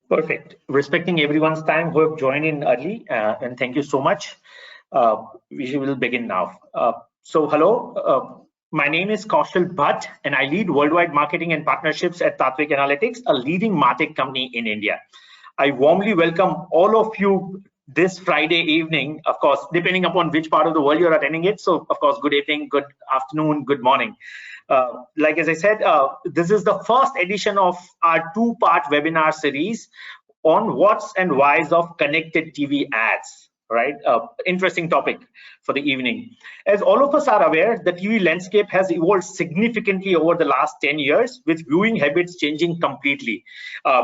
Perfect. Respecting everyone's time who have joined in early, and thank you so much. We will begin now. Hello, my name is Kaushal Bhatt, and I lead worldwide marketing and partnerships at Tatvic Analytics, a leading MarTech company in India. I warmly welcome all of you this Friday evening, of course, depending upon which part of the world you're attending it. So, of course, good evening, good afternoon, good morning. As I said, this is the first edition of our two-part webinar series on what's and whys of connected TV ads, right? Interesting topic for the evening. As all of us are aware, the TV landscape has evolved significantly over the last 10 years, with viewing habits changing completely.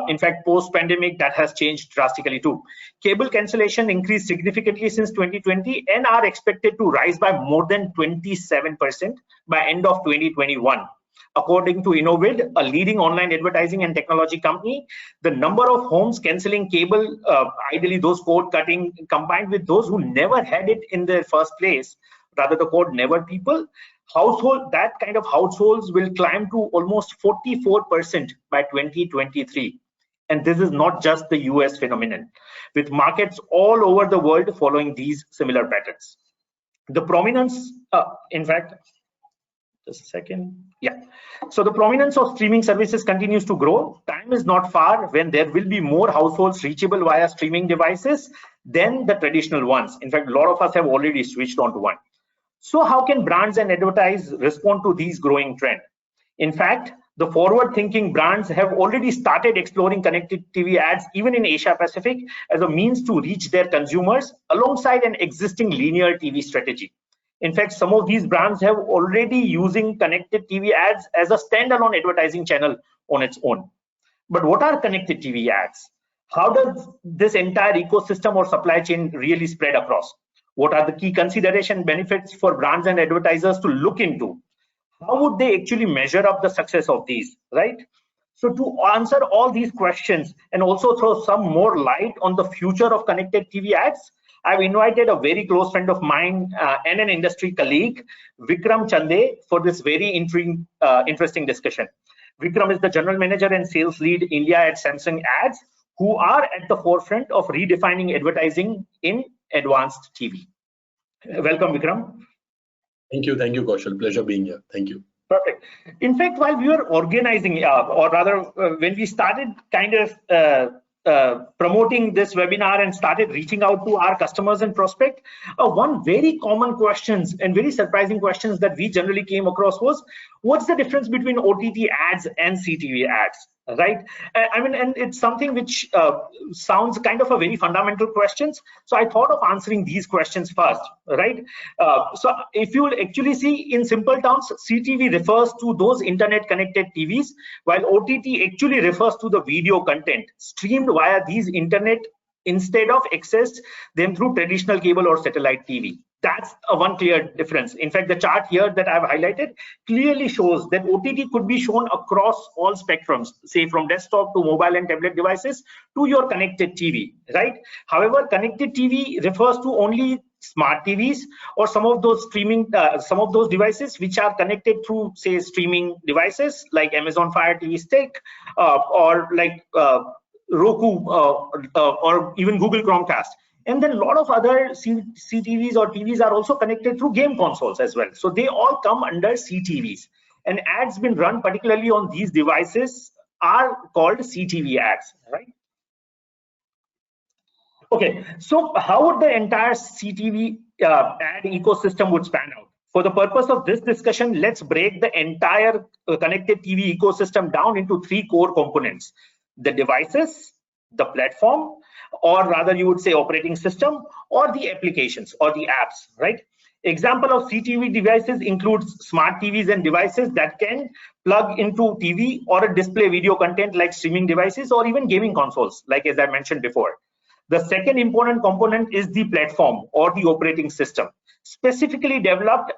In fact, post-pandemic, that has changed drastically too. Cable cancellation increased significantly since 2020 and are expected to rise by more than 27% by end of 2021. According to Innovid, a leading online advertising and technology company, the number of homes cancelling cable, ideally those cord cutting, combined with those who never had it in the first place, rather the cord never people, that kind of households will climb to almost 44% by 2023. And this is not just the US phenomenon, with markets all over the world following these similar patterns. The prominence, in fact, just a second. Yeah. So the prominence of streaming services continues to grow. Time is not far when there will be more households reachable via streaming devices than the traditional ones. In fact, a lot of us have already switched on to one. So how can brands and advertisers respond to these growing trends? In fact, the forward-thinking brands have already started exploring connected TV ads even in Asia Pacific as a means to reach their consumers alongside an existing linear TV strategy. In fact, some of these brands have already using connected TV ads as a standalone advertising channel on its own. But what are connected TV ads? How does this entire ecosystem or supply chain really spread across? What are the key consideration benefits for brands and advertisers to look into? How would they actually measure up the success of these, right? So to answer all these questions and also throw some more light on the future of connected TV ads, I've invited a very close friend of mine and an industry colleague, Vikram Chande, for this very interesting discussion. Vikram is the general manager and sales lead India at Samsung Ads, who are at the forefront of redefining advertising in advanced TV. Welcome, Vikram. Thank you, Kaushal. Pleasure being here. Thank you. Perfect. In fact, while we were organizing, or rather, when we started kind of promoting this webinar and started reaching out to our customers and prospect, one very common questions and very surprising questions that we generally came across was, what's the difference between OTT ads and CTV ads, right? I mean, and it's something which sounds kind of a very fundamental questions. So I thought of answering these questions first, right? So if you will actually see in simple terms, CTV refers to those internet connected TVs, while OTT actually refers to the video content streamed via these internet instead of accessed them through traditional cable or satellite TV. That's a one clear difference. In fact, the chart here that I've highlighted clearly shows that OTT could be shown across all spectrums, say from desktop to mobile and tablet devices to your connected TV, right? However, connected TV refers to only smart TVs or some of those streaming, some of those devices which are connected through, say, streaming devices like Amazon Fire TV Stick or like Roku or even Google Chromecast. And then a lot of other CTVs or TVs are also connected through game consoles as well. So they all come under CTVs. And ads been run particularly on these devices are called CTV ads, right? Okay, so how would the entire CTV ad ecosystem would span out? For the purpose of this discussion, let's break the entire connected TV ecosystem down into three core components: the devices, the platform, or rather you would say operating system, or the applications or the apps, right? Example of CTV devices includes smart TVs and devices that can plug into TV or display video content like streaming devices or even gaming consoles, like as I mentioned before. The second important component is the platform or the operating system, specifically developed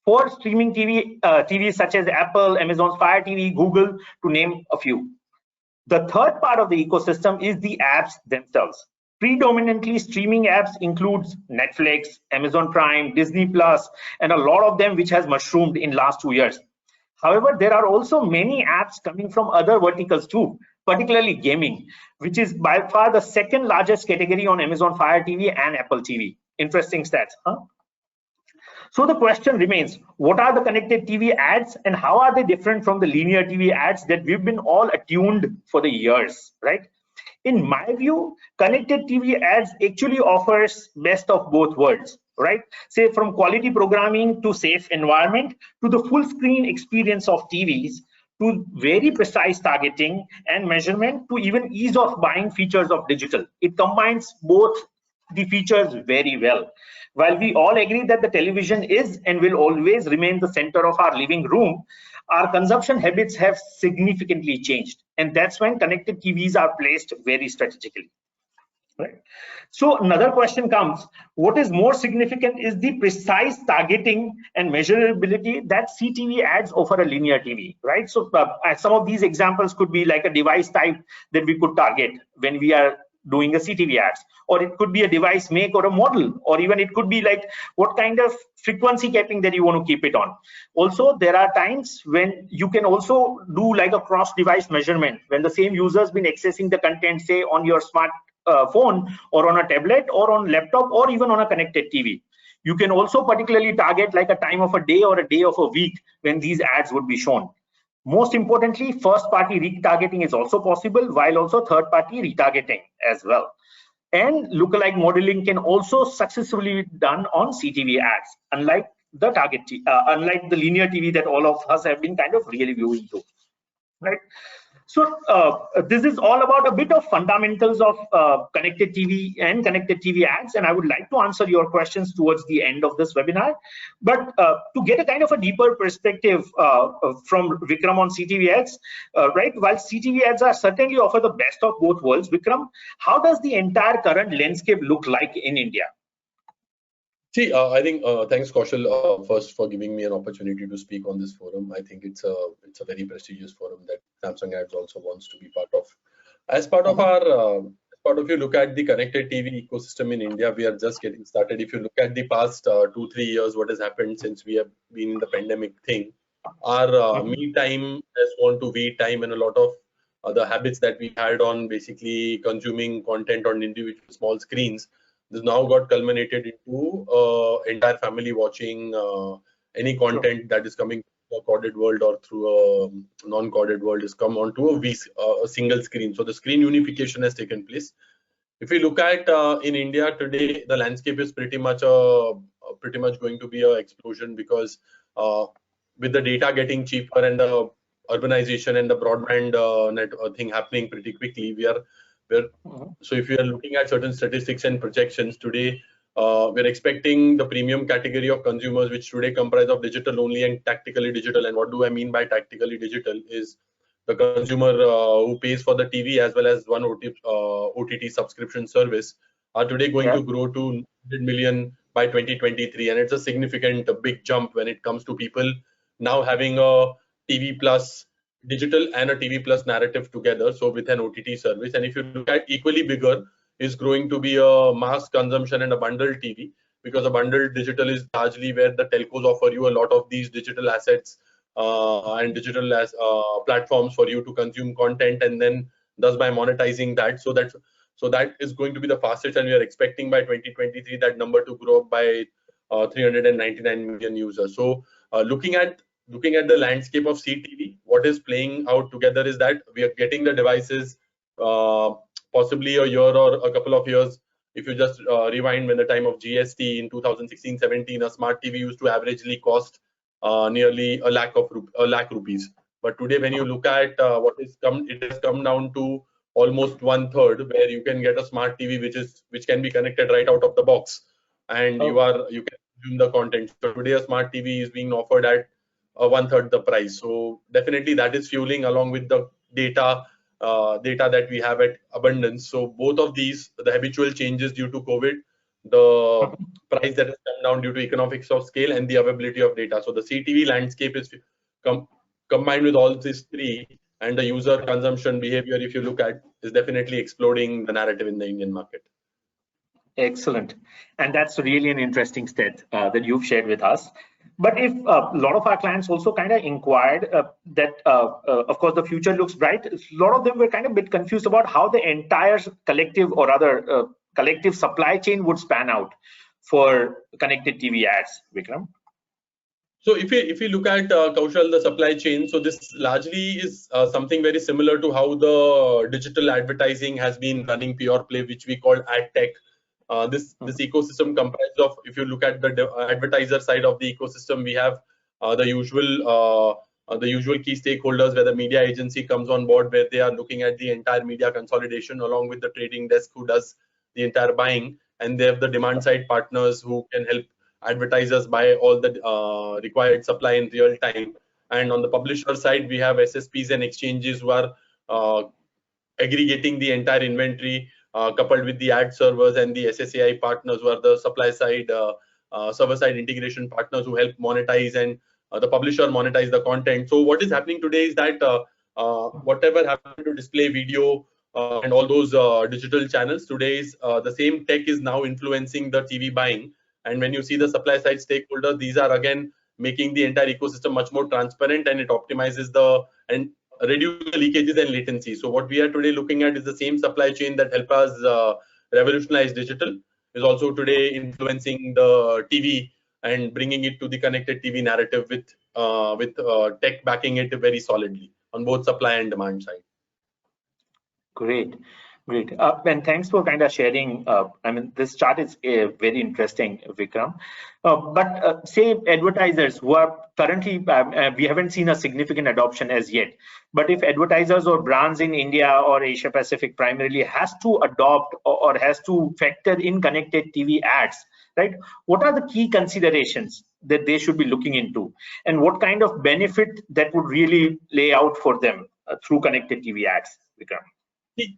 for streaming TVs such as Apple, Amazon's Fire TV, Google, to name a few. The third part of the ecosystem is the apps themselves. Predominantly streaming apps includes Netflix, Amazon Prime, Disney Plus, and a lot of them which has mushroomed in last 2 years. However, there are also many apps coming from other verticals too, particularly gaming, which is by far the second largest category on Amazon Fire TV and Apple TV. Interesting stats, huh? So the question remains, what are the connected TV ads and how are they different from the linear TV ads that we've been all attuned for the years, right? In my view, connected TV ads actually offers best of both worlds, right? Say from quality programming to safe environment to the full screen experience of TVs to very precise targeting and measurement to even ease of buying features of digital. It combines both the features very well. While we all agree that the television is and will always remain the center of our living room, our consumption habits have significantly changed. And that's when connected TVs are placed very strategically. Right. So another question comes, what is more significant is the precise targeting and measurability that CTV ads offer a linear TV, right? So some of these examples could be like a device type that we could target when we are doing a CTV ads, or it could be a device make or a model, or even it could be like what kind of frequency capping that you want to keep it on. Also, there are times when you can also do like a cross device measurement when the same user's been accessing the content, say on your smart phone or on a tablet or on laptop or even on a connected TV. You can also particularly target like a time of a day or a day of a week when these ads would be shown. Most importantly, first party retargeting is also possible, while also third party retargeting as well. And lookalike modeling can also successfully be done on CTV ads, unlike the unlike the linear TV that all of us have been kind of really viewing to, right? So this is all about a bit of fundamentals of connected TV and connected TV ads, and I would like to answer your questions towards the end of this webinar. But to get a kind of a deeper perspective from Vikram on CTV ads, right? While CTV ads are certainly offer the best of both worlds, Vikram, how does the entire current landscape look like in India? See, I think thanks, Kaushal, first for giving me an opportunity to speak on this forum. I think it's a very prestigious forum that Samsung Ads also wants to be part of. As part of our, if you look at the connected TV ecosystem in India, we are just getting started. If you look at the past 2-3 years, what has happened since we have been in the pandemic thing, our me time has gone to we time, and a lot of the habits that we had on basically consuming content on individual small screens, this now got culminated into entire family watching any content that is coming through a coded world or through a non-coded world is come onto a single screen. So the screen unification has taken place. If we look at in India today, the landscape is pretty much going to be an explosion, because with the data getting cheaper and the urbanization and the broadband net thing happening pretty quickly, so if you are looking at certain statistics and projections today, we're expecting the premium category of consumers, which today comprise of digital only and tactically digital. And what do I mean by tactically digital is the consumer who pays for the TV as well as one OTT subscription service are today going to grow to 100 million by 2023. And it's a significant, big jump when it comes to people now having a TV plus digital and a TV plus narrative together, so with an OTT service. And if you look at equally bigger, is growing to be a mass consumption and a bundled TV, because a bundled digital is largely where the telcos offer you a lot of these digital assets and digital platforms for you to consume content, and then thus by monetizing that. So that is going to be the fastest, and we are expecting by 2023 that number to grow up by 399 million users. So looking at the landscape of CTV, what is playing out together is that we are getting the devices possibly a year or a couple of years. If you just rewind when the time of GST in 2016-17, a smart TV used to averagely cost nearly a lakh rupees. But today, when you look at it has come down to almost 1/3, where you can get a smart TV which can be connected right out of the box, and you can consume the content. So today, a smart TV is being offered at 1/3 the price. So definitely that is fueling, along with the data that we have at abundance. So both of these, the habitual changes due to COVID, the price that has come down due to economics of scale, and the availability of data. So the CTV landscape is combined with all these three, and the user consumption behavior, if you look at, is definitely exploding the narrative in the Indian market. Excellent. And that's really an interesting stat that you've shared with us. But if a lot of our clients also kind of inquired that, of course, the future looks bright, a lot of them were kind of a bit confused about how the entire collective or rather collective supply chain would span out for connected TV ads, Vikram. So if you look at Kaushal, the supply chain, so this largely is something very similar to how the digital advertising has been running pure play, which we call ad tech. This ecosystem comprises of, if you look at the advertiser side of the ecosystem, we have the usual key stakeholders, where the media agency comes on board, where they are looking at the entire media consolidation along with the trading desk who does the entire buying, and they have the demand side partners who can help advertisers buy all the required supply in real time. And on the publisher side, we have SSPs and exchanges who are aggregating the entire inventory, coupled with the ad servers and the SSAI partners, who are the supply side, server side integration partners who help monetize, and the publisher monetize the content. So what is happening today is that whatever happened to display, video, and all those digital channels, today is the same tech is now influencing the TV buying. And when you see the supply side stakeholders, these are again making the entire ecosystem much more transparent, and it optimizes and reduce the leakages and latency. So what we are today looking at is the same supply chain that help us revolutionize digital, is also today influencing the TV and bringing it to the connected TV narrative with tech backing it very solidly on both supply and demand side. Great. Great. And thanks for kind of sharing. I mean, this chart is very interesting, Vikram. But say advertisers who are currently, we haven't seen a significant adoption as yet. But if advertisers or brands in India or Asia Pacific primarily has to adopt or has to factor in connected TV ads, right? What are the key considerations that they should be looking into, and what kind of benefit that would really lay out for them through connected TV ads, Vikram?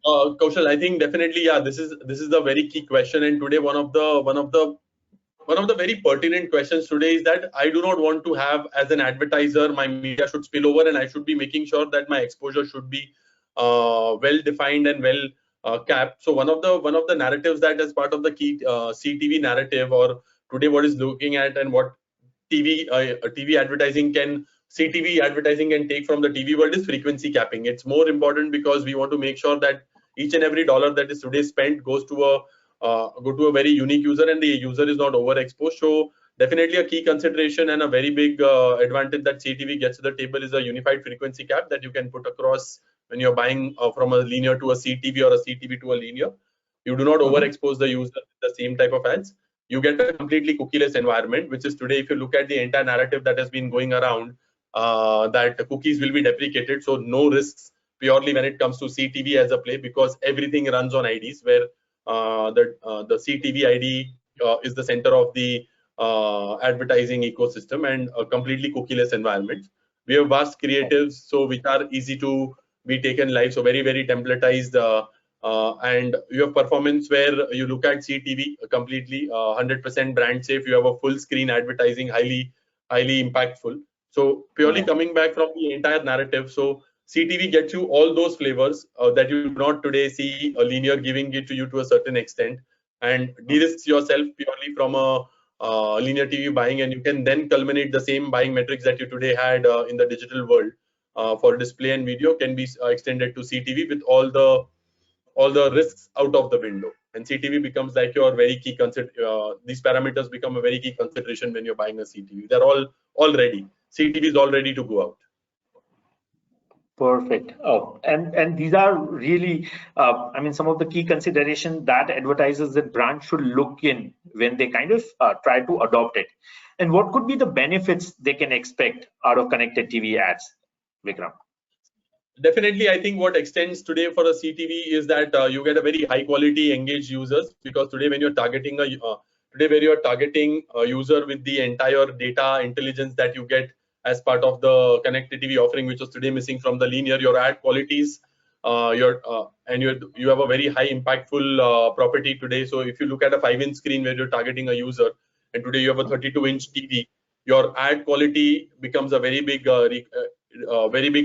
Kaushal, I think definitely, yeah, this is the very key question, and today one of the very pertinent questions today is that I do not want to have, as an advertiser, my media should spill over, and I should be making sure that my exposure should be well defined and well capped. So one of the narratives that is part of the key CTV narrative, or today what is looking at, and what TV advertising can CTV advertising can take from the TV world, is frequency capping. It's more important because we want to make sure that each and every dollar that is today spent goes to a very unique user, and the user is not overexposed. So definitely a key consideration and a very big advantage that CTV gets to the table is a unified frequency cap that you can put across when you're buying from a linear to a CTV or a CTV to a linear. You do not overexpose the user with the same type of ads. You get a completely cookieless environment, which is today, if you look at the entire narrative that has been going around, that cookies will be deprecated, so no risks purely when it comes to CTV as a play, because everything runs on IDs, where the CTV ID is the center of the advertising ecosystem, and a completely cookieless environment. We have vast creatives, so which are easy to be taken live, so very templatized, and you have performance where you look at CTV completely 100% brand safe. You have a full screen advertising, highly impactful. So purely coming back from the entire narrative, so CTV gets you all those flavors that you do not today see a linear giving it to you to a certain extent, and de-risks yourself purely from a linear TV buying, and you can then culminate the same buying metrics that you today had in the digital world for display and video can be extended to CTV with all the risks out of the window. And CTV becomes like your very key these parameters become a very key consideration when you're buying a CTV. They're all ready. CTV is all ready to go out. Perfect. Oh, and these are really, I mean, some of the key considerations that advertisers and brands should look in when they kind of try to adopt it. And what could be the benefits they can expect out of connected TV ads, Vikram? Definitely, I think what extends today for a CTV is that you get a very high quality engaged users, because today when you're targeting a user with the entire data intelligence that you get as part of the connected TV offering, which was today missing from the linear, your ad qualities, you have a very high impactful property today. So if you look at a 5-inch screen where you're targeting a user, and today you have a 32-inch TV, your ad quality becomes a very big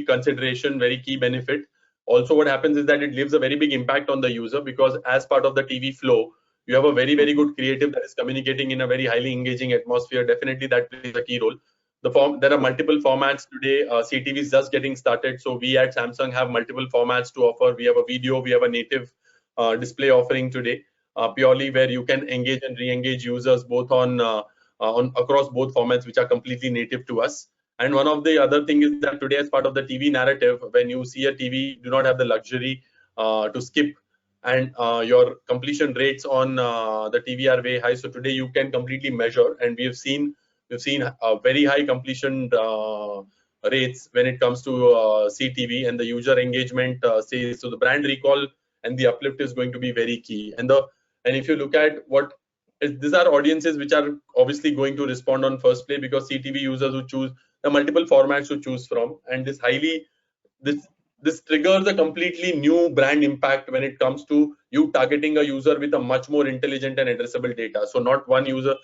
consideration, very key benefit. Also, what happens is that it leaves a very big impact on the user, because as part of the TV flow, you have a very good creative that is communicating in a very highly engaging atmosphere, definitely that plays a key role. There are multiple formats today. CTV is just getting started, so we at Samsung have multiple formats to offer. We have a video, we have a native display offering today, purely where you can engage and re-engage users both on across both formats, which are completely native to us. And one of the other thing is that today, as part of the TV narrative, when you see a TV, you do not have the luxury to skip, and your completion rates on the TV are way high. So today you can completely measure, and we've seen very high completion rates when it comes to CTV, and the user engagement says so. The brand recall and the uplift is going to be very key. And if you look at these are audiences which are obviously going to respond on first play, because CTV users who choose the multiple formats to choose from, and this triggers a completely new brand impact when it comes to you targeting a user with a much more intelligent and addressable data. So not one user,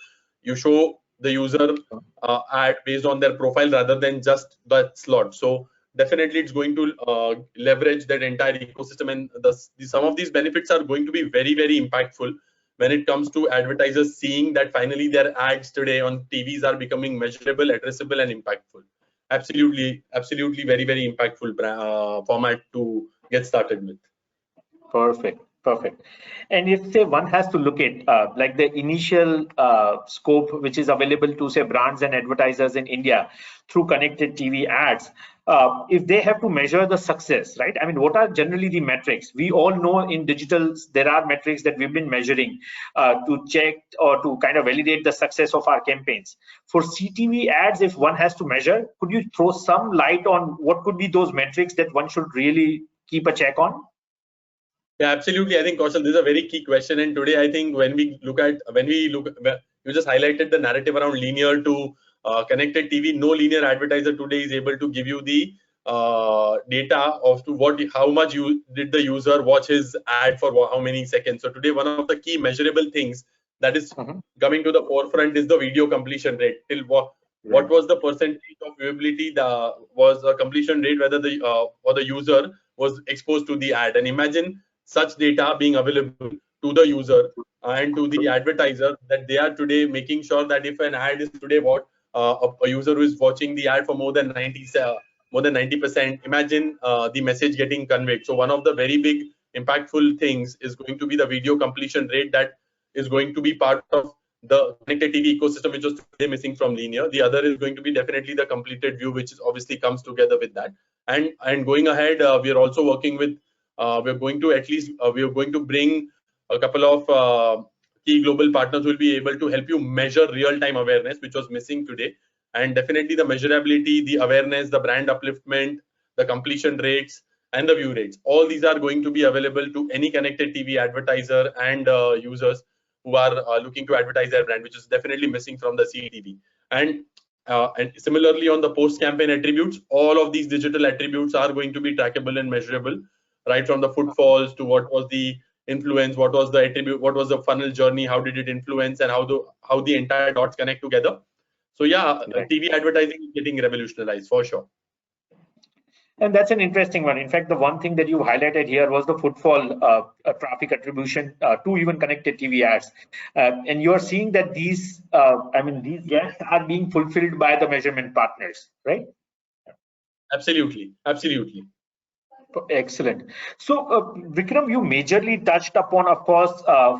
you show the user ad based on their profile rather than just that slot. So definitely it's going to leverage that entire ecosystem, and some of these benefits are going to be very impactful when it comes to advertisers seeing that finally their ads today on TVs are becoming measurable, addressable, and impactful. Absolutely very impactful format to get started with. Perfect. And if say one has to look at like the initial scope which is available to say brands and advertisers in India through connected TV ads, if they have to measure the success, right? I mean, what are generally the metrics? We all know in digital there are metrics that we've been measuring to check or to kind of validate the success of our campaigns. For CTV ads, if one has to measure, could you throw some light on what could be those metrics that one should really keep a check on? Yeah, absolutely. I think, Kaushal, this is a very key question. And today, I think when we look, you just highlighted the narrative around linear to connected TV. No linear advertiser today is able to give you the data of how much did the user watch his ad for how many seconds. So today, one of the key measurable things that is coming to the forefront is the video completion rate. Till what was the percentage of viewability? Was a completion rate whether the user was exposed to the ad. And imagine such data being available to the user and to the advertiser, that they are today making sure that if an ad is today a user who is watching the ad for more than 90%, imagine the message getting conveyed. So one of the very big impactful things is going to be the video completion rate that is going to be part of the connected TV ecosystem, which was today missing from linear. The other is going to be definitely the completed view, which is obviously comes together with that. And going ahead, we are also working with we are going to bring a couple of key global partners who will be able to help you measure real-time awareness, which was missing today. And definitely the measurability, the awareness, the brand upliftment, the completion rates, and the view rates. All these are going to be available to any connected TV advertiser and users who are looking to advertise their brand, which is definitely missing from the CTV. And similarly on the post-campaign attributes, all of these digital attributes are going to be trackable and measurable, right from the footfalls to what was the influence, what was the attribute, what was the funnel journey, how did it influence, and how the entire dots connect together. So yeah, TV advertising is getting revolutionized for sure. And that's an interesting one. In fact, the one thing that you highlighted here was the footfall traffic attribution to even connected TV ads. And you're seeing that these gaps are being fulfilled by the measurement partners, right? Absolutely. Excellent. So, Vikram, you majorly touched upon, of course,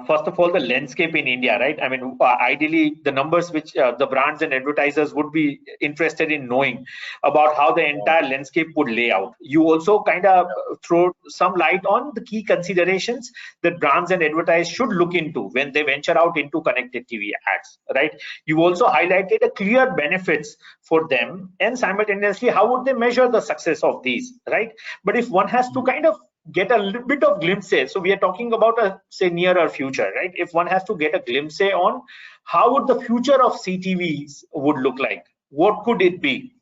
first of all, the landscape in India, right? I mean, ideally, the numbers which the brands and advertisers would be interested in knowing about how the entire landscape would lay out. You also kind of throw some light on the key considerations that brands and advertisers should look into when they venture out into connected TV ads, right? You also highlighted a clear benefits for them, and simultaneously, how would they measure the success of these, right? But if one has to kind of get a little bit of glimpses, so we are talking about a say nearer future, right? If one has to get a glimpse on how would the future of CTVs would look like, what could it be,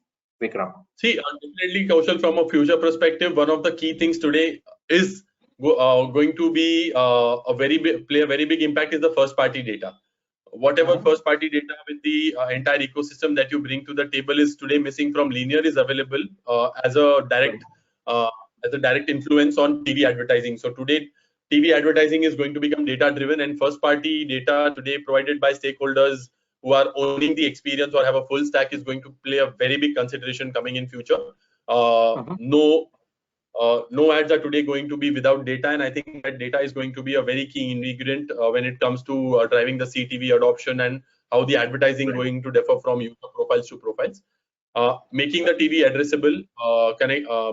Vikram? See, definitely, Kaushal, from a future perspective, one of the key things today is going to be play a very big impact is the first party data. Whatever first party data with the entire ecosystem that you bring to the table is today missing from linear is available as a direct influence on TV advertising. So today, TV advertising is going to become data driven, and first party data today provided by stakeholders who are owning the experience or have a full stack is going to play a very big consideration coming in future. No ads are today going to be without data, and I think that data is going to be a very key ingredient when it comes to driving the CTV adoption and how the advertising going to differ from user profiles to profiles. Making the TV addressable,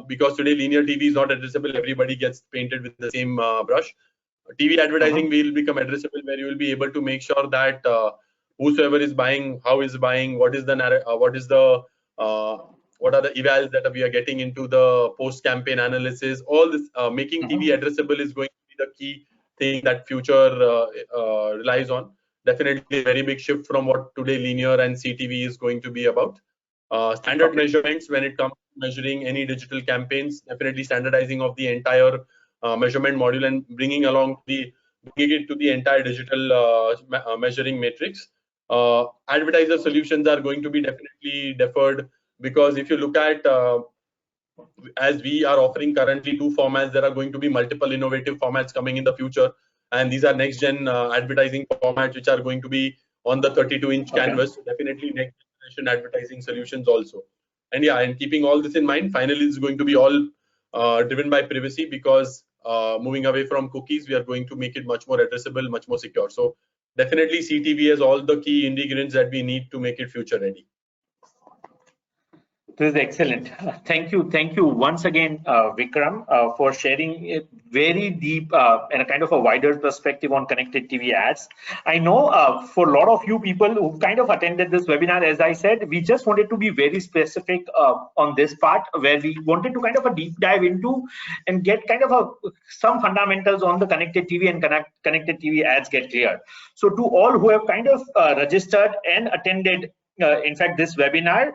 because today linear TV is not addressable. Everybody gets painted with the same brush. TV advertising will become addressable, where you will be able to make sure that whosoever is buying, how is buying, what are the evals that we are getting into the post-campaign analysis. All this making TV addressable is going to be the key thing that future relies on. Definitely a very big shift from what today linear and CTV is going to be about. Standard measurements when it comes to measuring any digital campaigns, definitely standardizing of the entire measurement module and bringing it to the entire digital measuring matrix. Advertiser solutions are going to be definitely deferred, because if you look at as we are offering currently 2 formats, there are going to be multiple innovative formats coming in the future, and these are next gen advertising formats which are going to be on the 32-inch canvas. So definitely next generation advertising solutions also. And yeah, and keeping all this in mind, finally it's going to be all driven by privacy, because moving away from cookies, we are going to make it much more addressable, much more secure. So definitely CTV has all the key ingredients that we need to make it future ready. This is excellent. Thank you once again, Vikram, for sharing a very deep and a kind of a wider perspective on connected TV ads. I know for a lot of you people who kind of attended this webinar, as I said, we just wanted to be very specific on this part, where we wanted to kind of a deep dive into and get kind of some fundamentals on the connected TV and connected TV ads get clear. So to all who have kind of registered and attended in fact, this webinar,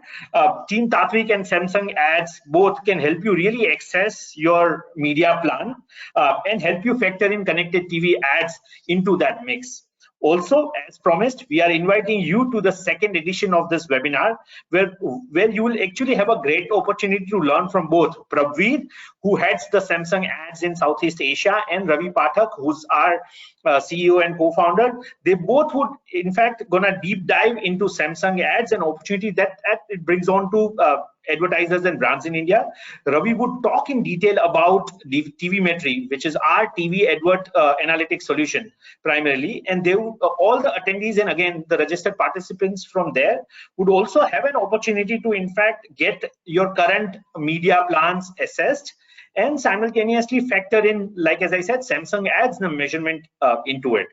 Team Tatvic and Samsung Ads both can help you really access your media plan and help you factor in connected TV ads into that mix. Also, as promised, we are inviting you to the second edition of this webinar, where you will actually have a great opportunity to learn from both Prabveer, who heads the Samsung Ads in Southeast Asia, and Ravi Pathak, who's our CEO and co-founder. They both would, in fact, gonna deep dive into Samsung Ads, an opportunity that it brings on to advertisers and brands in India. Ravi would talk in detail about TVMetry, which is our TV advert analytics solution primarily, and they would, all the attendees and again the registered participants from there would also have an opportunity to in fact get your current media plans assessed and simultaneously factor in, like as I said, Samsung Ads and measurement into it.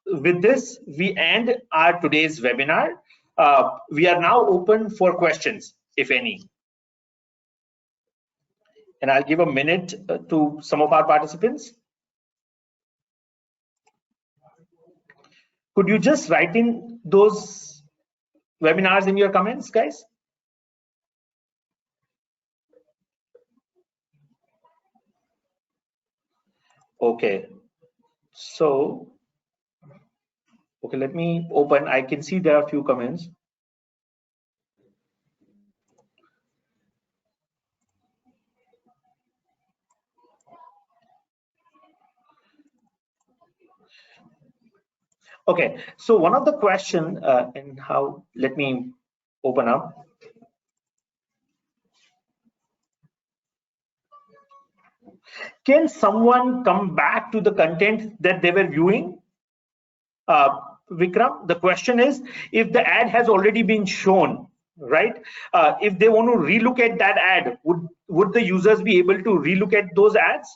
With this, we end our today's webinar. We are now open for questions, if any. And I'll give a minute to some of our participants. Could you just write in those webinars in your comments, guys? Okay, so, okay, let me open. I can see there are a few comments. Okay, so one of the question and how, let me open up. Can someone come back to the content that they were viewing? Vikram, the question is, if the ad has already been shown, right? If they want to relook at that ad, would the users be able to relook at those ads?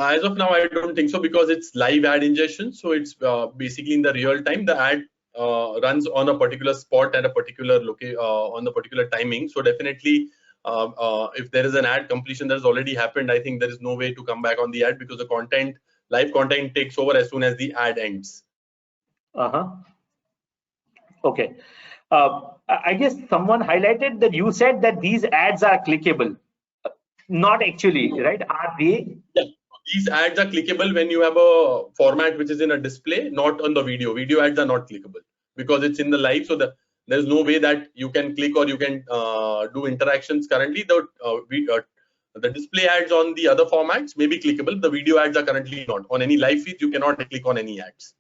As of now, I don't think so, because it's live ad ingestion. So it's basically in the real time. The ad runs on a particular spot at a particular location on the particular timing. So definitely, if there is an ad completion that has already happened, I think there is no way to come back on the ad, because the content, live content, takes over as soon as the ad ends. Okay. I guess someone highlighted that you said that these ads are clickable. Not actually, right? Are they? Yeah, these ads are clickable when you have a format which is in a display, not on the video. Video ads are not clickable because it's in the live. So there's no way that you can click or you can do interactions currently. The The display ads on the other formats may be clickable. The video ads are currently not. On any live feed, you cannot click on any ads.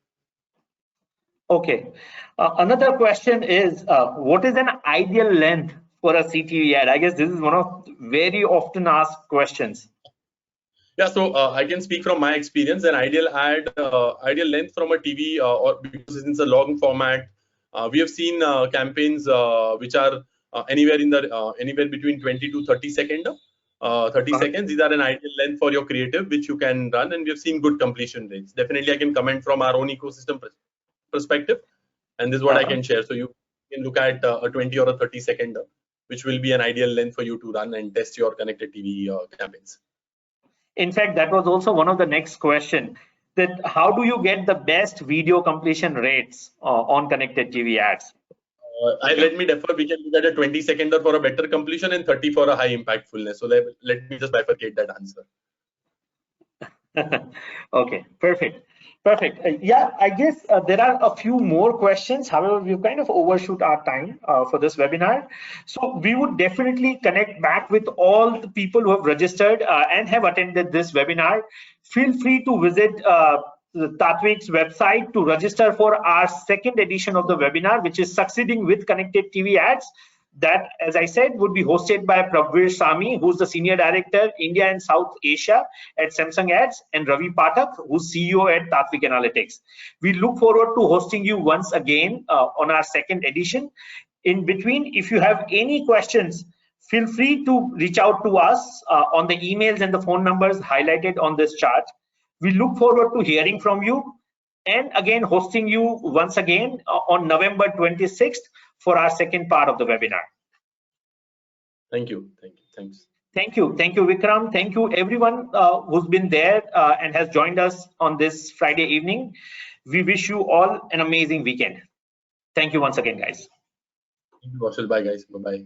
Okay. Another question is, what is an ideal length for a CTV ad? I guess this is one of very often asked questions. Yeah, so I can speak from my experience. An ideal ad, ideal length from a TV, or because it's a long format, we have seen campaigns which are anywhere between 20 to 30 seconds. 30 seconds. These are an ideal length for your creative, which you can run, and we have seen good completion rates. Definitely, I can comment from our own ecosystem perspective, and this is what I can share. So you can look at a 20 or a 30-second, which will be an ideal length for you to run and test your connected TV campaigns. In fact, that was also one of the next question, that how do you get the best video completion rates on connected TV ads? Let me defer. We can look at a 20-seconder for a better completion and 30 for a high impactfulness. So let me just bifurcate that answer. Okay, perfect. Yeah, I guess there are a few more questions. However, we've kind of overshoot our time for this webinar. So we would definitely connect back with all the people who have registered and have attended this webinar. Feel free to visit the Tatvic's website to register for our second edition of the webinar, which is Succeeding with Connected TV Ads. That, as I said, would be hosted by Prabhvir Sami, who's the Senior Director, India and South Asia at Samsung Ads, and Ravi Pathak, who's CEO at Tatvic Analytics. We look forward to hosting you once again on our second edition. In between, if you have any questions, feel free to reach out to us on the emails and the phone numbers highlighted on this chart. We look forward to hearing from you and again hosting you once again on November 26th for our second part of the webinar. Thank you. Thanks. Thank you, Vikram. Thank you, everyone who's been there and has joined us on this Friday evening. We wish you all an amazing weekend. Thank you once again, guys. Bye, guys. Bye-bye.